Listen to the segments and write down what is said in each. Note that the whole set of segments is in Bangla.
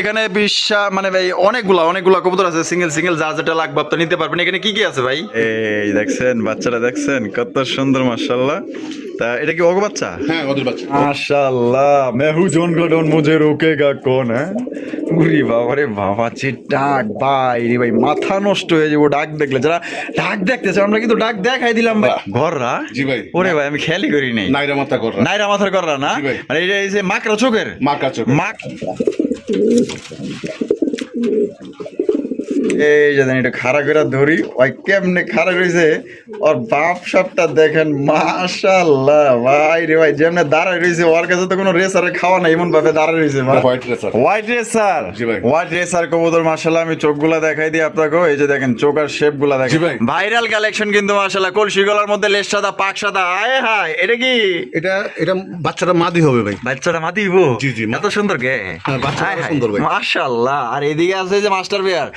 এখানে মানে ভাই অনেকগুলা কবুতর আছে, সিঙ্গেল সিঙ্গেল যা যেটা লাগবে আপনি নিতে পারবেন। এখানে কি কি আছে ভাই? এই দেখছেন বাচ্চাটা, দেখছেন কত সুন্দর মাশাআল্লাহ। তা এটা কি ওগো বাচ্চা? হ্যাঁ, ওদের বাচ্চা। মাশাআল্লাহ, মেহু জন গডন মুঝে রোকেগা কোন? হ্যাঁ, উরি বাবা রে বাবা, যে ডাক ভাই রে ভাই, মাথা নষ্ট হয়ে যাবো ডাক দেখলে। যারা ডাক দেখতেছে আমরা কিন্তু ডাক দেখাই দিলাম ভাই। ঘররা জি ভাই। ওরে ভাই আমি খেয়ালই করি নাই। নাইরা মাথা কর, নাইরা মাথার ঘররা না, জি ভাই। মানে এই যে মাকড়া চোখের মাকা চোখ। মাক। এই যে এটা খাড়া করে ধরি, ওই কেমনে খাড়া রয়েছে, ওর বাপ সবটা দেখেন মাশাআল্লাহ ভাই রে ভাই, যেমনে দাঁড়ায় রয়েছে ওর কাছে তো কোনো রেসারে খাওয়া নাই, এমন ভাবে দাঁড়ায় রয়েছে। White racer. হোয়াইট রেসার, জি ভাই। হোয়াইট রেসার কবুতর মাশাআল্লাহ। আমি চোখগুলা দেখাই দিই আপনাকে, এই যে দেখেন চোখ আর শেপ গুলা দেখেন, জি ভাই। ভাইরাল কালেকশন কিন্তু মাশাআল্লাহ। কলসি গলার মধ্যে লেজ সাদা, পাক সাদা, আয় হায়। এটা কি এটা এটা বাচ্চাটা মাদি হবে ভাই। বাচ্চাটা মাতিব? জি, জি। এত সুন্দর গে, হ্যাঁ, বাচ্চাটা হায় হায়, সুন্দর ভাই। মাশাআল্লাহ। আর এদিকে আছে যে মাস্টার বেয়ার,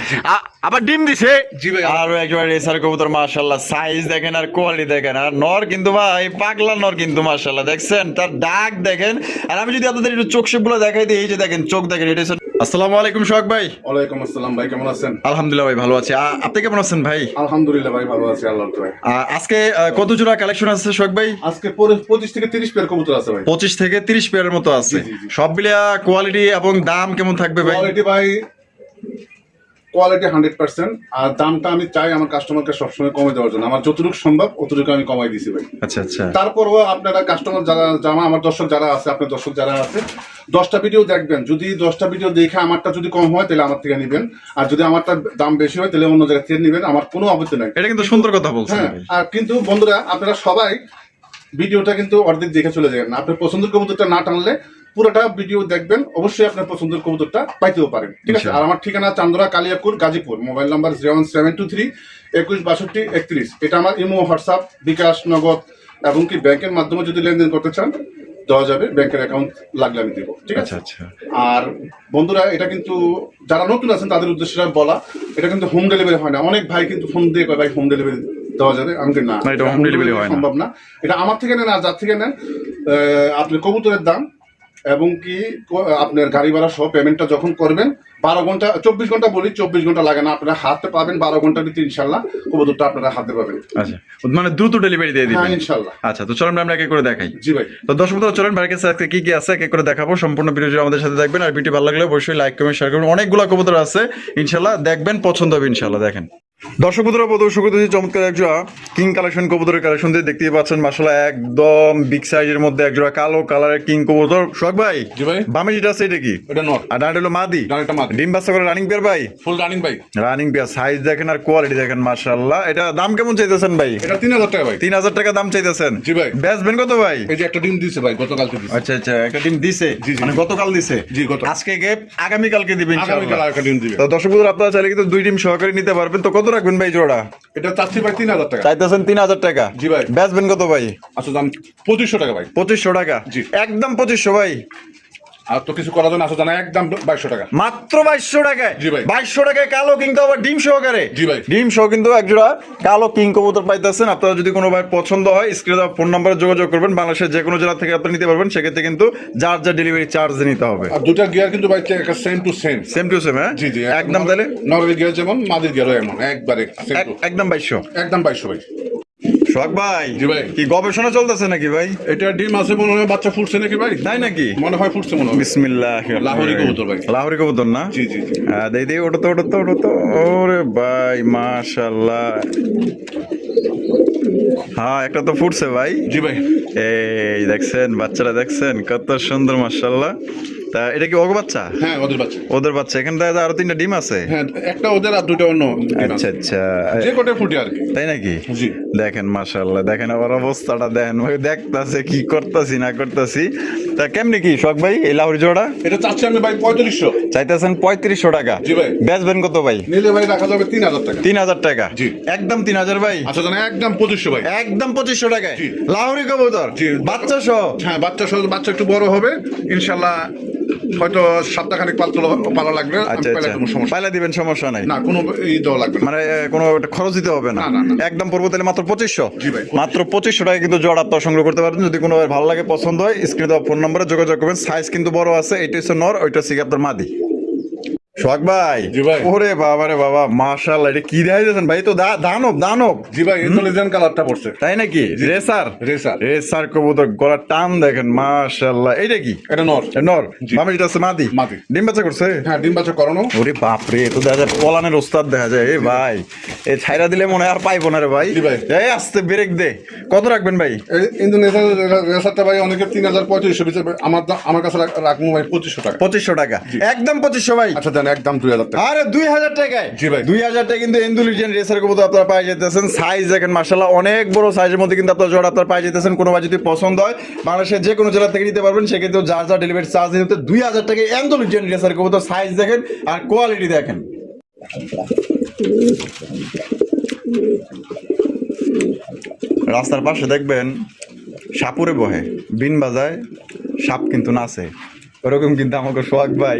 আবার ডিম দিছে। জি ভাই। আর একবার রেসার কবুতর মাশাআল্লাহ, সাইজ দেখেন আর কোয়ালিটি দেখেন। আর নর কিন্তু ভাই পাগলা নর কিন্তু মাশাআল্লাহ, দেখছেন তার ডাক দেখেন। আর আমি যদি আপনাদের একটু চোখ শেপগুলো দেখাই দিই, এই যে দেখেন চোখ দেখেন। এটা আসসালামু আলাইকুম সোহাগ ভাই। ওয়ালাইকুম আসসালাম ভাই, কেমন আছেন? আলহামদুলিল্লাহ ভাই ভালো আছি। আপনি কেমন আছেন ভাই? আলহামদুলিল্লাহ ভাই, ভালো আছি আল্লাহর দয়ায়। আজকে কত জোড়া কালেকশন আছে সোহাগ ভাই? আজকে 25 থেকে 30 পেয়ার কবুতর আছে ভাই। 25 থেকে 30 পেয়ারের মতো আছে। জি, জি, জি। সব মিলিয়ে কোয়ালিটি এবং দাম কেমন থাকবে ভাই? কোয়ালিটি ভাই, কোয়ালিটি 100%। আর দামটা আমি চাই আমার কাস্টমারকে সবসময় কমে দেওয়ার জন্য। আমার যতটুকু সম্ভব অতটুকু আমি কমাই দিছি ভাই। আচ্ছা আচ্ছা। তারপরও আপনারা কাস্টমার যারা আমার দর্শক যারা আছে, আপনার দর্শক যারা আছে, 10টা ভিডিও দেখবেন। যদি 10টা ভিডিও দেখে আমারটা যদি কম হয় তাহলে আমার থেকে নেবেন, আর যদি আমারটা দাম বেশি হয় তাহলে অন্য জায়গা থেকে নেবেন। আমার কোনো আপত্তি নাই। এটা কিন্তু সুন্দর কথা বলছেন হ্যাঁ, ভাই। আর কিন্তু বন্ধুরা আপনারা সবাই ভিডিওটা কিন্তু অর্ধেক দেখে চলে যাবেন না। আপনার পছন্দের কবুতরটা না টানলে পুরোটা ভিডিও দেখবেন, অবশ্যই আপনার পছন্দের কবুতরটা পাইতেও পারেন। ঠিক আছে। আর আমার ঠিকানা চান্দরা, কালিয়াপুর, গাজীপুর। Mobile number 01723 21 62 31। এটা আমার ইমো, হোয়াটসঅ্যাপ, বিকাশ, নগদ এবং কি ব্যাংকের মাধ্যমে যদি লেনদেন করতে চান দেওয়া যাবে। ব্যাংকের অ্যাকাউন্ট লাগলে আমি দেবো। ঠিক আছে। আচ্ছা আচ্ছা। আর বন্ধুরা, এটা কিন্তু যারা নতুন আছেন তাদের উদ্দেশ্যে বলা, এটা কিন্তু হোম ডেলিভারি হয় না। অনেক ভাই কিন্তু ফোন দিয়ে কয় ভাই হোম ডেলিভারি দেওয়া যাবে। আমি বলি, না, এটা হোম ডেলিভারি হয় না, সম্ভব না। এটা আমার থেকে নেন আর যার থেকে নেন, আপনি কবুতরের দাম এবং কি আপনার গাড়ি ভাড়া সহ পেমেন্টটা যখন করবেন, 12 ঘন্টা 24 ঘন্টা বলি, 24 ঘন্টা লাগে না, আপনারা হাতে পাবেন। 12 ঘন্টার ভিতরে ইনশাল্লাহ কবুতরটা আপনারা হাতে পাবেন। আচ্ছা, মানে দ্রুত ডেলিভারি দিয়ে দিবেন? হ্যাঁ, ইনশাল্লাহ। আচ্ছা, তো চলুন আমরা এক এক করে দেখাই। জি ভাই। তো দর্শক বন্ধুরা চলুন ভাইয়ের কাছে আজকে কি কি আছে এক এক করে দেখাবো। সম্পূর্ণ ভিডিও জুড়ে আমাদের সাথে দেখবেন। আর ভিডিও ভালো লাগলে অবশ্যই লাইক কমেন্ট শেয়ার করবেন। অনেকগুলো কবুতর আছে ইনশাল্লাহ, দেখবেন পছন্দ হবে ইনশাল্লাহ। দেখেন দর্শক বন্ধুরা, প্রদর্শক করতেছি চমৎকার একজোড়া কিং কালেকশন কবুতরের কালেকশন দিয়ে দেখতেই পাচ্ছেন মাশাআল্লাহ, একদম বিগ সাইজের মধ্যে একজোড়া কালো কালারের কিং কবুতর। সোহাগ ভাই, জি ভাই। বামে যেটা আছে এটা কি? এটা নট। আর ডানটা হলো মাদি। ডানটা মাদি। ডিম বাচ্চা করে রানিং পেয়ার ভাই? ফুল রানিং ভাই। রানিং পেয়ার, সাইজ দেখেন আর কোয়ালিটি দেখেন মাশাআল্লাহ। এটা দাম কেমন চাইতেছেন ভাই? এটা 3000 টাকা ভাই। 3000 টাকা দাম চাইতেছেন? জি ভাই। বেচবেন কত ভাই? এই যে একটা ডিম দিছে ভাই, গতকালকে দিছে। আচ্ছা আচ্ছা, একটা ডিম দিছে? জি, জি। মানে গতকাল দিছে? জি, গতকাল। আজকে গেপ, আগামী কালকে দিবেন আগামীকাল ইনশাআল্লাহ। আরেকটা ডিম দিবে। তো দর্শক বন্ধুরা, আপনারা চাইলে কিন্তু 2 ডিম সহকারে নিতে পারবেন। তো কত রাখবেন ভাই জোড়া? এটা চাচ্ছি ভাই 3000 টাকা। চাইতেছেন 3000 টাকা? জি ভাই। বেচবেন কত ভাই? আচ্ছা, দাম 2500 টাকা ভাই। 2500 টাকা? জি। একদম 2500 ভাই? আর তো কিছু করার জন্য আসো জানা, একদম 2200 টাকা। মাত্র 2200 টাকায়? জি ভাই। 2200 টাকায় কালো কিং, তো আবার ডিম সহকারে? জি ভাই। ডিম সহ কিন্তু একজোড়া কালো কিং কবুতর পাইতেছেন। আপনারা যদি কোনো ভাই পছন্দ হয় স্ক্রিনে দেওয়া ফোন নাম্বারে যোগাযোগ করবেন। বাংলাদেশের যে কোনো জেলা থেকে আপনারা নিতে পারবেন। সেক্ষেত্রে কিন্তু যার যা ডেলিভারি চার্জ নিতে হবে। আর দুটা গিয়ার কিন্তু ভাই same to same. Same to same? হ্যাঁ, জি জি। একদম। তাহলে নরওয়ে গিয়ার যেমন, মাদির গিয়ারও এমন, একবারে same to- একদম 2200? একদম 2200 ভাই। সোহাগ ভাই, জি ভাই। কি গবেষণা চলতেছে নাকি ভাই? এটা ডিম আছে মনে হয়, বাচ্চা ফুটছে নাকি ভাই? তাই নাকি? মনে হয় ফুটছে মনে হয়। বিসমিল্লাহ। লাহোরি কবুতর ভাই। লাহোরি কবুতর না? জি জি জি। দেই দেই, ওটা তো ওটা তো ওটা তো, ওরে ভাই মাশাআল্লাহ। হ্যাঁ, একটা তো ফুটছে ভাই। জি ভাই। এই দেখছেন বাচ্চারা, দেখছেন কত সুন্দর মাশাআল্লাহ। তা এটা কি ওগো বাচ্চা? হ্যাঁ, ওদের বাচ্চা। ওদের বাচ্চা। এখানে দেখা যায় আরো 3টা ডিম আছে? হ্যাঁ, একটা ওদের আর দুটো অন্য ডিম আছে। আচ্ছা আচ্ছা। যে কোটে ফুটে আর কি। তাই নাকি? জি। দেখেন মাশাআল্লাহ, দেখেন আবার অবস্থাটা দেখেন, ওই দেখতাছে কি করতাছি না করতাছি। তা কেমনি কি শখ ভাই এই লাহোরি জোড়া? এটা চাচ্ছি আমি ভাই 3500। চাইতেছেন 3500 টাকা? জি ভাই। বেচবেন কত ভাই? নিলে ভাই রাখা যাবে 3000 টাকা। 3000 টাকা? জি। একদম 3000 ভাই? আচ্ছা, জানা একদম 2500 ভাই। একদম 2500 টাকায় জি। লাহোরি কবুতর? জি। বাচ্চা সহ? হ্যাঁ, বাচ্চা সহ। বাচ্চা একটু বড় হবে ইনশাআল্লাহ, হয়তো সপ্তাহখানেক পালা লাগবে। আমি আচ্ছা পাইলে আচ্ছা, কোনো সমস্যা পাইলা দিবেন, সমস্যা নাই? না, কোনো দেওয়া লাগবে না। মানে কোনো একটা খরচ দিতে হবে না? না, না, না। একদম পড়বো তাহলে মাত্র 2500? জি ভাই। মাত্র 2500 টাকা কিন্তু জোড়া আপনারা সংগ্রহ করতে পারবেন। যদি কোনো ভালো লাগে, পছন্দ হয়, স্ক্রিনে দেওয়া ফোন নম্বরে যোগাযোগ করবেন। সাইজ কিন্তু বড় আছে। এটা হচ্ছে নর, ওইটা হচ্ছে আপনার মাদি। সোহাগ ভাই, জি ভাই। ওরে বাবা রে বাবা, মাশাআল্লাহ, এটা কি দেখাইতেছেন ভাই? তো দানব দানব, জি ভাই, ইন্টেলিজেন্ট কালারটা পড়ছে। তাই নাকি? Racer racer. রেসার কবুতর, গলার টান দেখেন, মাশাআল্লাহ। এটা কি? এটা নর। নর। জি। মামি, এটা আছে মাদি। মাদি। ডিম বাচ্চা করছে? হ্যাঁ, ডিম বাচ্চা করানো। ওরে বাপরে, তো দেখা যায় পলানের ওস্তাদ দেখা যায়। এ ভাই, এ ছাইরা দিলে মনে হয় আর পাইবো না রে ভাই। জি ভাই। এই আস্তে ব্রেক দে। কত রাখবেন ভাই? এই ইন্দোনেশিয়ার রেসারটা ভাই অনেকে 3,000-3500 বেচে, আমার কাছে রাখবো ভাই 2500 টাকা। 2500 টাকা, একদম 2500 ভাই। আচ্ছা দেন, একদম 2000 টাকা। আরে 2000 টাকায়? জি ভাই। 2000 টাকা কিন্তু ইন্দোনেশিয়ান রেসার কবুতর আপনারা পাই যেতেছেন। সাইজ দেখেন মাশাআল্লাহ, অনেক বড় সাইজের মধ্যে কিন্তু আপনারা জোড়া আপনারা পাই যেতেছেন। কোনো ভাই যদি পছন্দ হয় বাংলাদেশের যে কোনো জেলা থেকে নিতে পারবেন, সেক্ষেত্রে যার যা ডেলিভারি চার্জ দিতে 2000 টাকায় ইন্দোনেশিয়ান রেসার কবুতর। সাইজ দেখেন আর কোয়ালিটি দেখেন। রাস্তার পাশে দেখবেন সাপুরে বহে, বিন বাজায়, সাপ কিন্তু নাচে। ওরকম কিন্তু আমাকে সোহাগ ভাই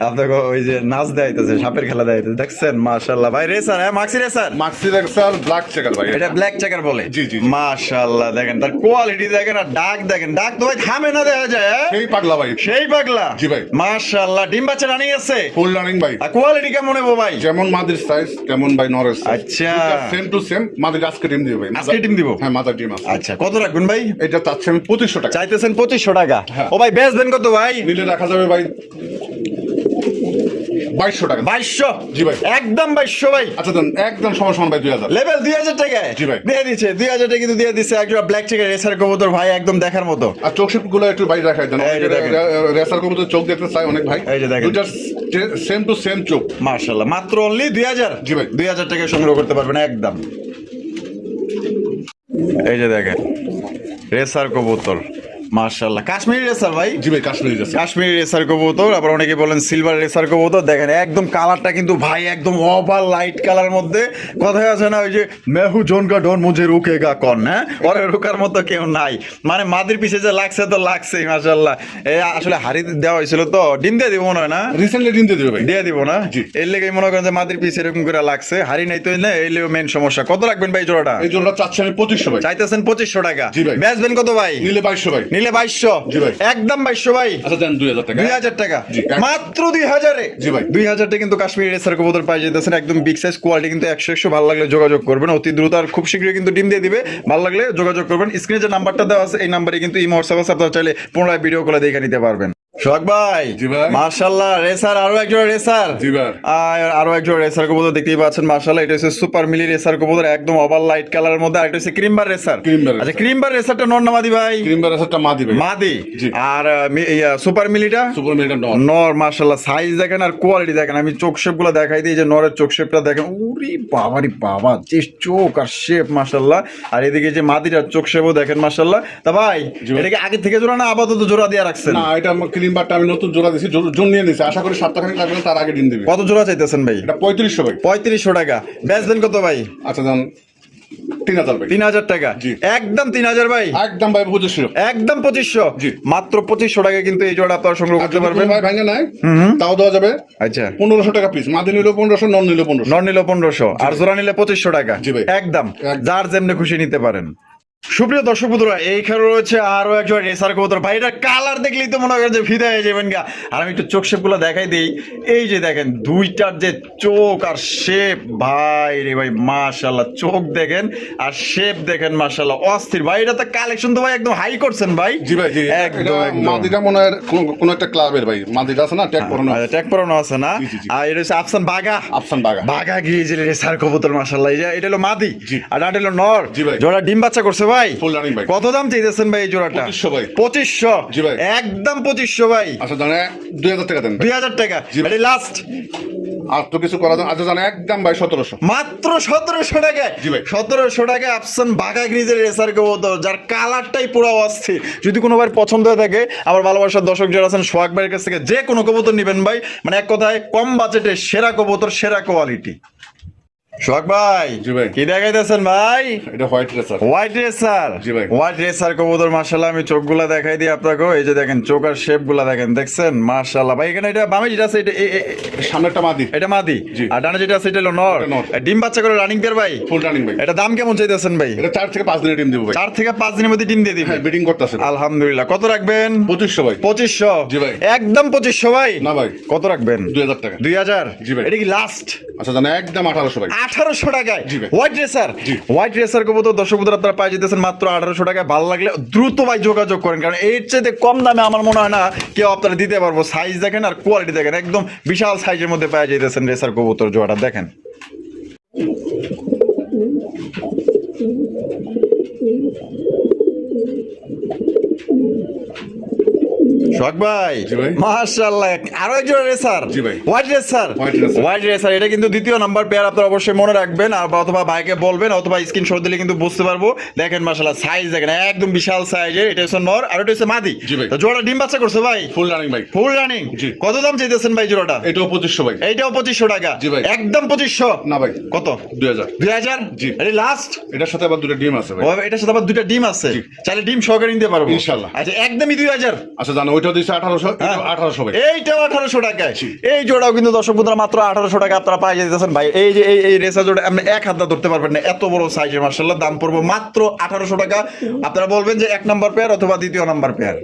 আপনাকে ওই যে নাচ দেখাইতেছে, সাপের খেলা দেখাইতেছে, দেখছেন? মাশাআল্লাহ ভাই। রেসার, হ্যাঁ, Maksi racer. Maksi racer black checker ভাই। এটা ব্ল্যাক চেকার বলে? জি, জি, জি। মাশাআল্লাহ, দেখেন তার কোয়ালিটি দেখেন আর ডাক দেখেন। ডাক তো ভাই থামে না, দেখা যায়। হ্যাঁ? সেই পাগলা ভাই। সেই পাগলা। জি ভাই। মাশাআল্লাহ, ডিম বাচ্চা রানিং আছে? ফুল রানিং ভাই। আর কোয়ালিটি কেমন হবে ভাই? যেমন মাদির সাইজ তেমন ভাই নরের সাইজ। আচ্ছা। Same to same. মাদির আজকে ডিম দিবে ভাই। আজকে ডিম দিব? হ্যাঁ, মাদার ডিম আছে। আচ্ছা, কত রাখবেন ভাই? এটা চাচ্ছি আমি 2500 টাকা। চাইতেছেন 2500 টাকা? হ্যাঁ। ও ভাই, বেচবেন কত ভাই? নিলে রাখা যাবে ভাই 2200 টাকা। 2200? জি ভাই। একদম 2200 ভাই। আচ্ছা দেন, একদম সমান ভাই 2000। লেভেল 2000 টাকায়? জি ভাই। দিয়ে দিচ্ছে 2000 টাকা, কিন্তু দিয়ে দিচ্ছে একজোড়া ব্ল্যাক চেকার রেসার কবুতর ভাই, একদম দেখার মতো। আর চোখ শিপ গুলো একটু বাইরে রাখাই দেন। এই যে দেখেন। রেসার কবুতর চোখ দেখতে চাই অনেক ভাই। এই যে দেখেন। দুইটা সেম টু সেম চোখ। মাশাআল্লাহ, মাত্র অনলি 2000? জি ভাই। 2000 টাকায় সংগ্রহ করতে পারবেন একদম। এই যে দেখেন রেসার কবুতর, মাশাআল্লাহ। কাশ্মীরি রেসার ভাই? জি ভাই, কাশ্মীরি রেসার। কাশ্মীরি রেসার কবুতর, আবার অনেকে বলেন সিলভার রেসার কবুতর। দেখেন একদম কালারটা কিন্তু ভাই একদম ওভার লাইট কালার মধ্যে। কথায় আছে না ওই যে মেহু জোনকা ডন মুঝে রুকেগা কন, হ্যাঁ, ওরে রুকার মতো কেউ নাই। মানে মাদির পিছে যে লাগছে তো লাগছেই, মাশাআল্লাহ। এ আসলে হাড়ি দেওয়া হয়েছিল তো, ডিম দিয়ে দিব মনে হয় না? রিসেন্টলি ডিম দিয়ে দিবে ভাই। দিয়ে দিব না? জি। এর লেগে মনে করেন যে মাদির পিছে এরকম করে লাগছে, হাড়ি নাই তো না, এই লেগে মেন সমস্যা। কত রাখবেন ভাই জোড়াটা? এই জোড়াটা চাচ্ছি আমি 2500 ভাই। চাইতেছেন 2500 টাকা? জি ভাই। বেচবেন কত ভাই? নিলে 2200 ভাই। নিলে 2200? জি ভাই। একদম 2200 ভাই। আচ্ছা দেন 2000 টাকা। 2000 টাকা? জি। মাত্র 2000 এ? জি ভাই। 2000 টাকা কিন্তু কাশ্মীরি রেসার কবুতর পাই যেতেছেন, একদম বিগ সাইজ, কোয়ালিটি কিন্তু 100 ভালো লাগলে যোগাযোগ করবেন অতি দ্রুত, আর খুব শীঘ্রই কিন্তু ডিম দিয়ে দিবে। ভালো লাগলে যোগাযোগ করবেন। স্ক্রিনে যে নাম্বারটা দেওয়া আছে এই নাম্বারে কিন্তু ইমো হোয়াটসঅ্যাপ আছে, আপনারা চাইলে পুনরায় ভিডিও কলে দেখে নিতে পারবেন। সোহাগ ভাই। জি ভাই। মাশাআল্লাহ, রেসার আরো একজোড়া রেসার। জি ভাই। আরো একজোড়া রেসার কবুতর দেখতেই পাচ্ছেন, মাশাআল্লাহ। এটা হচ্ছে সুপার মিলি রেসার কবুতর, একদম ওভার লাইট কালারের মধ্যে। আর এটা হচ্ছে ক্রিমবার রেসার। ক্রিমবার আচ্ছা, ক্রিমবার রেসারটা নর না মাদি ভাই? ক্রিমবার রেসারটা মাদি ভাই। মাদি। জি। আর সুপার মিলিটা? সুপার মিলিটা নর। নর, মাশাআল্লাহ। সাইজ দেখেন আর কোয়ালিটি দেখেন। আমি চোখ শেপ গুলো দেখাই দিই, যে নরের চোখ শেপটা দেখেন, উরি বাবারি বাবা, যে চোখ আর শেপ, মাশাআল্লাহ। আর এদিকে যে মাদিটার চোখ শেপও দেখেন, মাশাআল্লাহ। তা ভাই, এটাকে আগে থেকে জোড়া না আপাতত জোড়া দিয়ে রাখছেন? না, এটা ক্রিমবারটা আমি নতুন জোড়া দিছি, জোন নিয়ে নিছি। আশা করি সপ্তাহখানেক লাগবে, তার আগে ডিম দিবে। কত জোড়া চাইতেছেন ভাই? এটা 3500 ভাই। 3500 টাকা। বেচবেন কত ভাই? আচ্ছা দেন 3000 ভাই। 3000 টাকা? জি। একদম 3000 ভাই? একদম ভাই 2500। একদম 2500? জি। মাত্র 2500 টাকা কিন্তু এই জোড়া আপনারা সংগ্রহ করতে পারবেন। ভাই ভাঙে নাই, তাও দেওয়া যাবে। আচ্ছা। 1500 টাকা পিস। মাদি নিল 1500, নন নিল 1500। নর নিল 1500, আর জোড়া নিলে 2500 টাকা? জি ভাই। একদম একদম। যার যেমনি খুশি নিতে পারেন। সুপ্রিয় দর্শক বন্ধুরা, এইখানে রয়েছে আরো একজন রেসার কবুতর ভাই। এটা কালার দেখলেই তো মনে করেন যে ফিদা হয়ে যাবেন গা। আর আমি একটু চোখ শেপ গুলো দেখাই দিই। এই যে দেখেন দুইটার যে চোখ আর শেপ, ভাই রে ভাই, মাশাআল্লাহ। চোখ দেখেন আর শেপ দেখেন, মাশাআল্লাহ, অস্থির ভাই। এটা তো কালেকশন তো ভাই একদম হাই করছেন ভাই। জি ভাই, জি। একদম একদম। মাদিটা মনে হয় কোন একটা ক্লাবের ভাই। মাদিটা আছে না, ট্যাগ পরানো। ট্যাগ পরানো আছে না? জি, জি, জি। আর এটা হচ্ছে আফসান বাগা। আফসান বাগা। বাগা গিয়েছিল রেসার কবুতর, মাশাআল্লাহ। এটা হলো মাদি। জি। আর এটা হলো নর। জি ভাই। জোড়া ডিম বাচ্চা করছে ভাই? ফুল রানিং ভাই। কত দাম চাইতেছেন ভাই এই জোড়াটা? 2500 ভাই। 2500? জি ভাই। একদম 2500 ভাই। আচ্ছা জানে 2000 টাকা দেন। 2000 টাকা? জি ভাই। এটা লাস্ট? আর তো কিছু করা যায়। আচ্ছা জানে একদম ভাই 1700। মাত্র 1700 টাকায়? জি ভাই। 1700 টাকায় আফসান বাগা গ্রিজের রেসার কবুতর, যার কালারটাই পুরো অস্থির। যদি কোনো ভাই পছন্দ হয়ে থাকে, আমার ভালোবাসার দর্শক যারা আছেন, সোহাগ ভাইয়ের কাছ থেকে যে কোনো কবুতর নেবেন ভাই। মানে এক কথায় কম বাজেটে সেরা কবুতর, সেরা কোয়ালিটি। সোহাগ ভাই। জি ভাই। কি দেখাইতেছেন ভাই? এটা হোয়াইট রেসার। White racer? জি ভাই। হোয়াইট রেসার কবুতর, মাশাআল্লাহ। আমি চোখগুলা দেখাই দিই আপনাকে। এই যে দেখেন চোখ আর শেপ গুলা দেখেন, দেখছেন? মাশাআল্লাহ ভাই। এখানে এটা বামে যেটা আছে, এটা সামনেরটা মাদি। এটা মাদি, জি। আর ডানে যেটা আছে এটা হলো নর। এটা নর। ডিম বাচ্চা করে রানিং পেয়ার ভাই, ফুল রানিং ভাই। এটা দাম কেমন চাইতেছেন ভাই? এটা 4 থেকে 5 দিনের ডিম দেবো ভাই। 4 থেকে 5 দিনের মধ্যে ডিম দিয়ে দিবে। হ্যাঁ, ব্রিডিং করতেছে। আলহামদুলিল্লাহ। কত রাখবেন? 2500 ভাই। 2500? জি ভাই। একদম 2500 ভাই? না ভাই, কত রাখবেন? 2000 টাকা। 2000? জি ভাই। এটা কি লাস্ট? আচ্ছা জানা একদম 1800 ভাই। 1800 টাকায় জি ভাই। White racer? জি। হোয়াইট রেসার কবুতর দর্শক বন্ধুরা আপনারা পাই যেতেছেন মাত্র 1800 টাকায়। ভালো লাগলে দ্রুত ভাই যোগাযোগ করেন, কারণ এর চাইতে কম দামে আমার মনে হয় না কেউ আপনারা দিতে পারবো। সাইজ দেখেন আর কোয়ালিটি দেখেন, একদম বিশাল সাইজের মধ্যে পাওয়া যাইতেছেন রেসার কবুতর জোড়াটা দেখেন। শখ ভাই, জি ভাই। মাশাআল্লাহ, আরো একজন রেসার। জি ভাই। White racer? White racer. White racer, এটা কিন্তু দ্বিতীয় নাম্বার পেয়ার, আপনারা অবশ্যই মনে রাখবেন, আর অথবা ভাইকে বলবেন অথবা স্ক্রিনশট দিলে কিন্তু বুঝতে পারবো। দেখেন মাশাআল্লাহ, সাইজ দেখেন একদম বিশাল সাইজের। এটা হচ্ছে নর আর এটা হচ্ছে মাদি। জি ভাই। তো জোড়া ডিম বাচ্চা করছে ভাই? ফুল রানিং ভাই। Full running? জি। কত দাম চাইতেছেন ভাই জোড়াটা? এটাও 2500 ভাই। এইটাও 2500 টাকা? জি ভাই। একদম 2500? না ভাই, কত? 2000। 2000? জি। এটা লাস্ট? এটার সাথে আবার দুটো ডিম আছে ভাই। ও, এটার সাথে আবার দুইটা ডিম আছে? জি। চাইলে ডিম সহকারে নিতে পারবো ইনশাআল্লাহ। আচ্ছা, একদমই 2000? আচ্ছা জানো ওইটাও দিচ্ছে 1800, হ্যাঁ। এটাও 1800 ভাই। এইটাও 1800 টাকায়? এই জোড়াও কিন্তু দর্শক বন্ধুরা মাত্র 1800 টাকা আপনারা পাই যেতেছেন ভাই। এই যে এই রেসার জোড়া আপনি এক হাত ধরতে পারবেন না, এত বড় সাইজের। মাশাআল্লাহ, দাম পড়বো মাত্র 1800 টাকা। আপনারা বলবেন যে 1 নাম্বার পেয়ার অথবা দ্বিতীয় নাম্বার পেয়ার।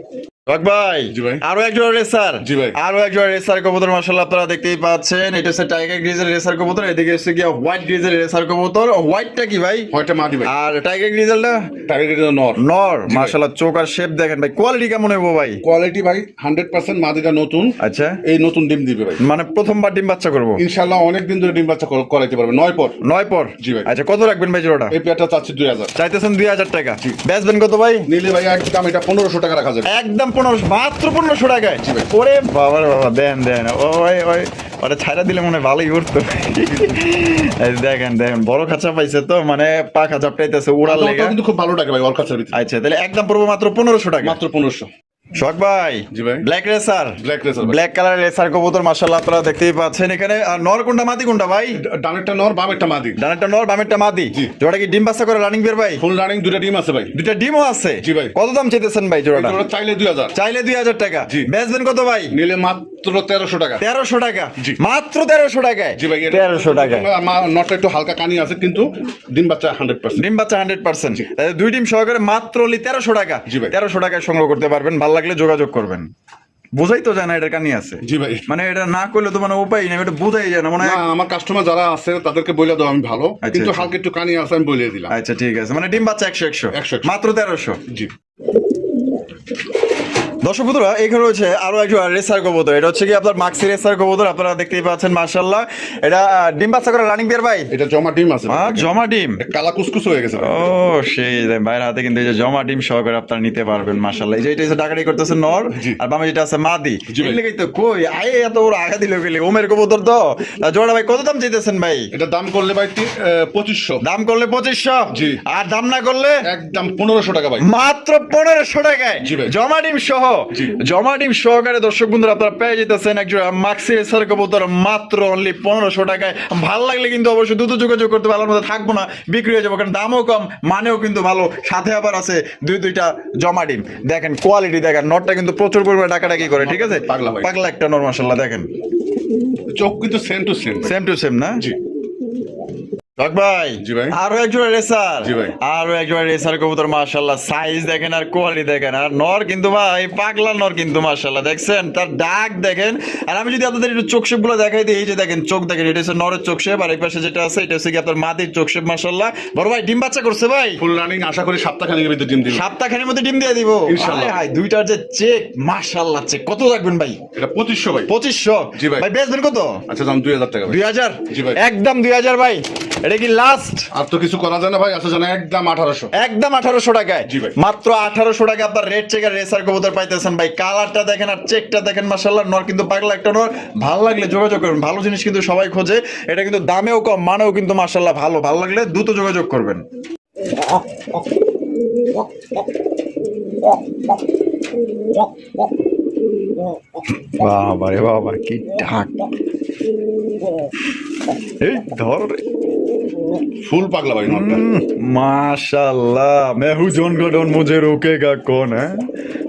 ভাই, জি ভাই। আরো এক জোড়া রেসার। জি ভাই। আরো এক জোড়া রেসার কবুতর মাশাআল্লাহ আপনারা দেখতেই পাচ্ছেন। এটা হচ্ছে টাইগার গ্রিজের রেসার কবুতর, এদিকে হচ্ছে কি হোয়াইট গ্রিজের রেসার কবুতর। হোয়াইটটা কি ভাই? হোয়াইটটা মাদি ভাই। আর টাইগার গ্রিজেলটা? টার্গেট নর। নর। জি ভাই। মাশাআল্লাহ, চোখ আর শেপ দেখেন ভাই, কোয়ালিটি কেমন হইবো ভাই? কোয়ালিটি ভাই 100% মাদিটা নতুন। আচ্ছা, এই নতুন ডিম দিবে ভাই। মানে প্রথমবার ডিম বাচ্চা করবো? ইনশাআল্লাহ অনেক দিন ধরে ডিম বাচ্চা করাইতে পারবে। 9 পর। 9 পর? জি ভাই। আচ্ছা, কত রাখবেন ভাই জোড়াটা? এই পেয়ারটা চাচ্ছি 2000। চাইতেছেন 2000 টাকা? বেচবেন কত ভাই? নিলে ভাই একদম এটা 1500 টাকা রাখা যাবে। একদম 1500? মাত্র 1500 টাকায়? জি ভাই। ওরে বাবা রে বাবা, দেন দেন, ওই ওই ওটা ছাইরা দিলে মনে হয় ভালোই উঠতো। এই দেখেন দেখেন, বড় খাঁচা পাইছে তো, মানে পাখা ঝাপটাইতেছে উড়ার লেগে। ওটা কিন্তু খুব ভালো টাকা ভাই ওর কাছে ভিতরে। আচ্ছা, তাহলে একদম পড়বো মাত্র 1500 টাকা? মাত্র 1500। শখ ভাই, জি ভাই। Black racer? ব্ল্যাক রেসার ভাই। ব্ল্যাক কালার রেসার কবুতর মাশাআল্লাহ আপনারা দেখতেই পাচ্ছেন এখানে। আর নর কোনটা মাদি কোনটা ভাই? ডানেরটা নর, বামেরটা মাদি। ডানেরটা নর, বামেরটা মাদি? জি। জোড়া কি ডিম বাচ্চা করে রানিং বের ভাই? ফুল রানিং, দুটো ডিম আছে ভাই। দুইটা ডিমও আছে? জি ভাই। কত দাম চাইতেছেন ভাই জোড়াটা? এগুলো চাইলে 2000। চাইলে 2000 টাকা? জি। বেচবেন কত ভাই? নিলে মাত্র 1300 টাকা। 1300 টাকা? জি। মাত্র 1300 টাকায়? জি ভাই। 1300 টাকায়? নটটা একটু হালকা কানি আছে কিন্তু ডিম বাচ্চা 100%। ডিম বাচ্চা 100%? তাহলে দুই ডিম সহকারে মাত্র 1300 টাকা? জি ভাই। 1300 টাকায় সংগ্রহ করতে পারবেন। ভালো লাগলে যোগাযোগ করবেন। বোঝাই তো যায় না এটা কানি আছে। জি ভাই। মানে এটা না করলে তো মানে উপায় নেই, এটা বোঝাই যায় না। মানে না, আমার কাস্টমার যারা আছে তাদেরকে বলে দাও আমি ভালো, আচ্ছা, কিন্তু আচ্ছা। হালকা একটু কানি আছে আমি বলে দিলাম। আচ্ছা, ঠিক আছে, মানে ডিম বাচ্চা 100 100 মাত্র 1300? জি। দর্শক বন্ধুরা, এখানে রয়েছে আরো একজন রেসার কবুতর। এটা হচ্ছে কি আপনার মাক্সি রেসার কবুতর, আপনারা দেখতেই পাচ্ছেন মাশাআল্লাহ। এটা ডিম বাচ্চা করে রানিং বিয়ার ভাই? এটা জমা ডিম আছে। জমা ডিম? কালা কুসকুস হয়ে গেছে। ও সেই ভাইয়ের হাতে কিন্তু এই যে জমা ডিম সহকারে আপনারা নিতে পারবেন মাশাআল্লাহ। এই যে এটা ডাকাডাকি করতেছে নর, জি। আর বামে যেটা আছে মাদি। জি ভাই। এগুলো তো কই আয়ে এত বড় আগা দিল গেলে ওমের কবুতর তো। জোড়া ভাই কত দাম চাইতেছেন ভাই? এটা দাম করলে ভাই 2500। দাম করলে 2500? জি। আর দাম না করলে? একদম 1500 টাকা ভাই। মাত্র 1500 টাকায়? জি ভাই। জমা ডিম সহ? জি। জমা ডিম সহকারে দর্শক বন্ধুরা আপনারা পেয়ে যেতেছেন একজন মাক্সি রেসার কবুতর মাত্র অনলি 1500 টাকায়। ভালো লাগলে কিন্তু অবশ্যই দ্রুত যোগাযোগ করতে, ভালোর মধ্যে থাকবো না, বিক্রি হয়ে যাবো, কারণ দামও কম, মানেও কিন্তু ভালো, সাথে আবার আছে দুইটা জমা ডিম। দেখেন কোয়ালিটি দেখেন, নটটা কিন্তু প্রচুর পরিমাণে ডাকাডাকি করে, ঠিক আছে? পাগলা ভাই। পাগলা একটা নর মাশাআল্লাহ, দেখেন চোখ কিন্তু same to same. Same to same না? জি। শখ ভাই, জি ভাই। আরো একজন রেসার? জি ভাই। আরো একজন রেসার কবুতর মাশাআল্লাহ, সাইজ দেখেন আর কোয়ালিটি দেখেন। আর নর কিন্তু ভাই পাগলা নর কিন্তু মাশাআল্লাহ, দেখছেন তার ডাক দেখেন। আর আমি যদি আপনাদের একটু চোখ শেপ গুলো দেখাই দিই, এই যে দেখেন চোখ দেখেন, এটা হচ্ছে নরের চোখ শেপ, আর এই পাশে যেটা আছে এটা হচ্ছে কি আপনার মাটির চোখ শেপ মাশাআল্লাহ। বড় ভাই ডিম বাচ্চা করছে ভাই? ফুল রানিং, আশা করি সপ্তাহখানেক ভিতরে ডিম দিবে। সপ্তাহখানেক মধ্যে ডিম দিয়ে দিব ইনশাআল্লাহ। হাই দুইটার যে চেক মাশাআল্লাহ, চেক কত রাখবেন ভাই? এটা 2500 ভাই। 2500? জি ভাই। ভাই বেচবেন কত? আচ্ছা দাম 2000 টাকা ভাই। 2000? জি ভাই। একদম 2000 ভাই? এটা কি লাস্ট? আর তো কিছু করা যায় না ভাই, আচ্ছা জানা একদম 1800। একদম 1800 টাকায়? জি ভাই। মাত্র 1800 টাকা আপনার রেড চেকার রেসার কবুতর পাইতেছেন ভাই। কালারটা দেখেন আর চেকটা দেখেন মাশাআল্লাহ, নর কিন্তু পাগলা একটা নর। ভালো লাগলে যোগাযোগ করবেন, ভালো জিনিস কিন্তু সবাই খোঁজে, এটা কিন্তু দামেও কম, মানেও কিন্তু মাশাআল্লাহ ভালো। ভালো লাগলে দ্রুত যোগাযোগ করবেন। বাবা রে বাবা, কি ঢাক! এই ধর রে। ফুল পাগলা ভাই নটটা। माशाल्लाह, मैं हूँ जॉन गॉर्डन, मुझे रोकेगा कौन है?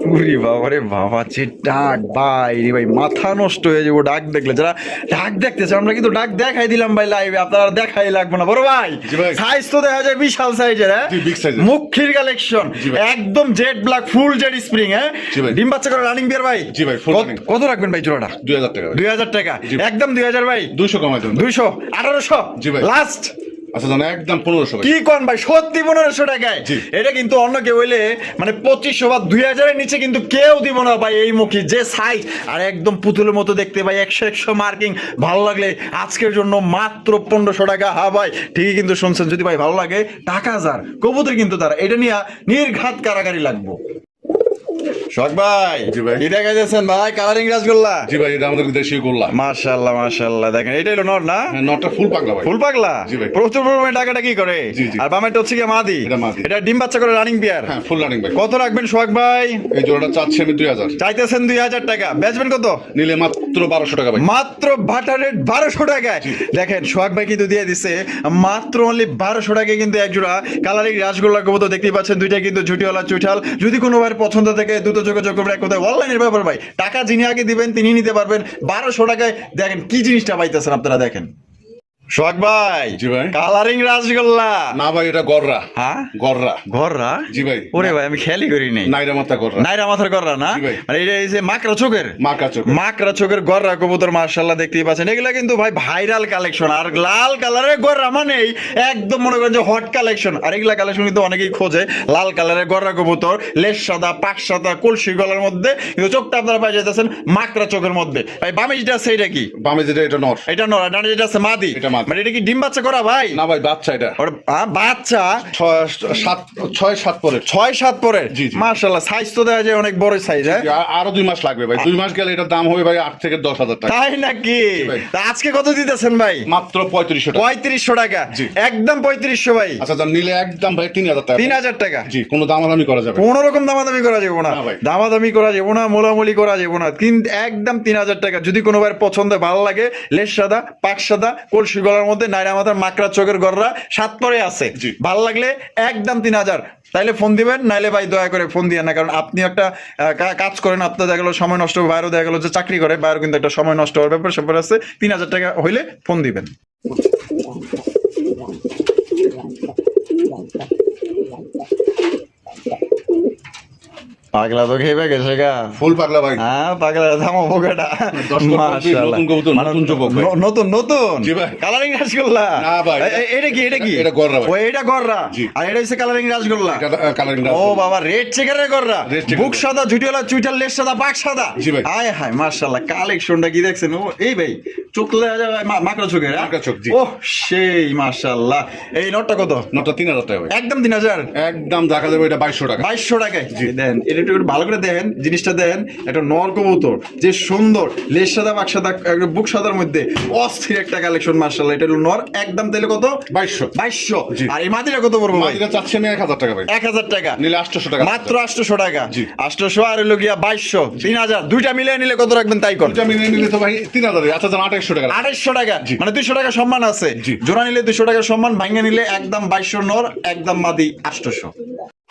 উরি বাবা রে বাবা, যে ডাক ভাই রে ভাই, মাথা নষ্ট হয়ে যাবো ডাক দেখলে। যারা ডাক দেখতেছে আমরা কিন্তু ডাক দেখাই দিলাম ভাই লাইভে, আপনারা দেখাই লাগবে না বড় ভাই। জি ভাই। সাইজ তো দেখা যায় বিশাল সাইজের, হ্যাঁ জি, big size এর। মুখির কালেকশন জি ভাই। একদম jet black full jade spring, হ্যাঁ জি ভাই। ডিম বাচ্চা করে রানিং বিয়ার ভাই। জি ভাই, full কত- running। কত রাখবেন ভাই জোড়াটা? 2000 টাকা ভাই। 2000 টাকা, জি। একদম 2000 ভাই। 200 কমাই দেন। 200, 1800 জি ভাই। লাস্ট। আচ্ছা জানো একদম 1500 ভাই। কি কোন ভাই, সত্যি 1500 টাকায়? জি। এটা কিন্তু অন্য কেউ হইলে মানে 2500 বা 2000 এর নিচে কিন্তু কেউ দিব না ভাই। এই মুখী যে সাইজ আর একদম পুতুলের মতো দেখতে ভাই, 100 মার্কিং। ভালো লাগলে আজকের জন্য মাত্র 1500 টাকা। হ্যাঁ ভাই ঠিকই কিন্তু শুনছেন, যদি ভাই ভালো লাগে টাকা যার কবুতর কিন্তু তারা এটা নিয়ে নির্ঘাত কারাগারি লাগবো। শখ ভাই, জি ভাই। কি দেখা যাচ্ছেন ভাই? কালারিং রাসগোল্লা। জি ভাই, এটা আমাদের দেশীয় গোল্লা। মাশাআল্লাহ মাশাআল্লাহ, দেখেন এটা হলো নর না? হ্যাঁ, নটটা ফুল পাগলা ভাই। ফুল পাগলা। জি ভাই। প্রচুর পরিমাণে টাকাটা কি করে? জি, জি। আর বামেটা হচ্ছে কি মাদি? এটা মাদি। এটা ডিম বাচ্চা করে রানিং বিয়ার। হ্যাঁ, ফুল রানিং ভাই। কত রাখবেন সোহাগ ভাই? এই জোড়াটা চাচ্ছি আমি 2000। চাইতেছেন 2000 টাকা, বেচবেন কত? নিলে মাত্র 1200 টাকা ভাই। মাত্র বাটার রেট 1200 টাকায়। দেখেন সোহাগ ভাই কিন্তু দিয়ে দিছে মাত্র অনলি 1200 টাকায় কিন্তু এক জোড়া কালারিং রাসগোল্লা কবুতর দেখতেই পাচ্ছেন। দুইটা কিন্তু ঝুটিওয়ালা চুইঠাল। যদি কোনো ভাইয়ের পছন্দ থেকে দ্রুত যোগাযোগ করবেন। এক কথায় অনলাইনের ব্যাপার ভাই, টাকা যিনি আগে দিবেন তিনি নিতে পারবেন 1200 টাকায়। দেখেন কি জিনিসটা পাইতেছেন আপনারা, দেখেন সোহাগ ভাই। জি ভাই। কালারিং রাসগোল্লা না ভাই, এটা গররা। হ্যাঁ গররা। ঘররা? জি ভাই। ওরে ভাই আমি খেয়ালই করি নাই। নাইরা মাথা গররা। নাইরা মাথার গররা না? জি ভাই। মানে এটা এই যে মাকড়া চোখের, মাকা চোখ। মাকড়া চোখের গররা কবুতর মাশাআল্লাহ দেখতেই পাচ্ছেন। এগুলা কিন্তু ভাই ভাইরাল কালেকশন। আর লাল কালারের গররা মানেই একদম মনে করেন যে হট কালেকশন। আর এগুলা কালেকশন কিন্তু অনেকেই খোঁজে। লাল কালারের গররা কবুতর, লেজ সাদা, পাক সাদা, কলসি গলার মধ্যে, কিন্তু চোখটা আপনারা পাই যাইতেছেন মাকড়া চোখের মধ্যে। ভাই বামে যেটা আছে এটা কি? বামে যেটা এটা নর। এটা নর, ডানে যেটা আছে মাদি। এটা মাদি। মানে এটা কি ডিম বাচ্চা করা ভাই? না ভাই, বাচ্চা এটা। ওর বাচ্চা 6-7 পরে। 6-7 পরে। জি, জি। মাশাআল্লাহ, সাইজ তো দেখা যায় অনেক বড় সাইজ, হ্যাঁ আরো 2 মাস লাগবে ভাই। 2 মাস গেলে এটার দাম হবে ভাই 8 থেকে 10,000 টাকা। তাই নাকি? ভাই। তা আজকে কত দিতেছেন ভাই? মাত্র 3500 টাকা। 3500 টাকা। জি। একদম 3500 ভাই। আচ্ছা যান, নিলে একদম ভাই 3000 টাকা। 3000 টাকা। জি, কোনো দামাদামি করা যাবে না। কোন রকম দামাদামি করা যাবে না। না ভাই। দামাদামি করা যাবে না, মোলামুলি করা যাবে না, কিন্তু একদম 3000 টাকা। যদি কোনো ভাইয়ের পছন্দ ভালো লাগে, লেজ সাদা, পাক সাদা, কলসি গলার মধ্যে, নাইরা মাথার মাকড়া চোখের গররা 7 পরে আছে, জি। ভালো লাগলে একদম 3000। তাইলে ফোন দিবেন, নাইলে ভাই দয়া করে ফোন দিয়ে না, কারণ আপনি একটা কাজ করেন, আপনার দেখা গেলো সময় নষ্ট, বাইরেও দেখা গেলো যে চাকরি করে, বাইরেও কিন্তু একটা সময় নষ্ট হওয়ার ব্যাপার স্যাপার আছে। 3000 টাকা হইলে ফোন দিবেন। পাগলা তো খেয়ে গেছে গা। ফুল পাগলা ভাই। হ্যাঁ পাগলা থামো বোকাটা। 10 বছর মাশাআল্লাহ। নতুন কবুতর, মানে নতুন যুবক ভাই। নতুন নতুন জি ভাই। কালারিং রাসগোল্লা। না ভাই। এটা কি? এটা কি? এটা গররা ভাই। ও এটা গররা। জি। আর এটা হচ্ছে কালারিং রাসগোল্লা। এটা কালারিং ও বাবা, রেড চেকারের গররা, রেড চেকারের বুক সাদা, ঝুটিওয়ালা চুইটাল, লেজ সাদা, পাক সাদা। জি ভাই। আয় হায় মাশাআল্লাহ, কালেকশনটা কি দেখছেন? ও এই ভাই চোখ তো দেখা যায় মাকড়া চোখের। হ্যাঁ? মাকড়া চোখ, জি। ওহ সেই মাশাআল্লাহ। এই নোটটা কত? নটটা 3000 টাকা ভাই। একদম 3000। একদম দেখা যাবে এটা 2200 টাকা। 2200 টাকায়। দেন এটা একটু ভালো করে দেখেন, জিনিসটা দেখেন। একটা নর কবুতর যে সুন্দর, লেজ সাদা, পাক সাদা, একদম বুক সাদার মধ্যে অস্থির একটা কালেকশন মাশাআল্লাহ। এটা হলো নর, একদম তাহলে কত? 2200। 2200। জি। আর এই মাটিটা কত পড়বো ভাই? মাদিটা চাচ্ছি আমি 1000 টাকা ভাই। 1000 টাকা। নিলে 800 টাকা। মাত্র 800 টাকা। জি। 800 আর হলো গিয়া 2200, 3000। দুইটা মিলিয়ে নিলে কত রাখবেন তাই কর? এটা মিলিয়ে নিলে তো ভাই 3000। আচ্ছা যান 2800 টাকা। 2800 টাকা। জি। মানে 200 টাকা সম্মান আছে। জি। জোড়া নিলে 200 টাকা সম্মান, ভাঙা নিলে একদম 2200 নর, একদম মাদি 800।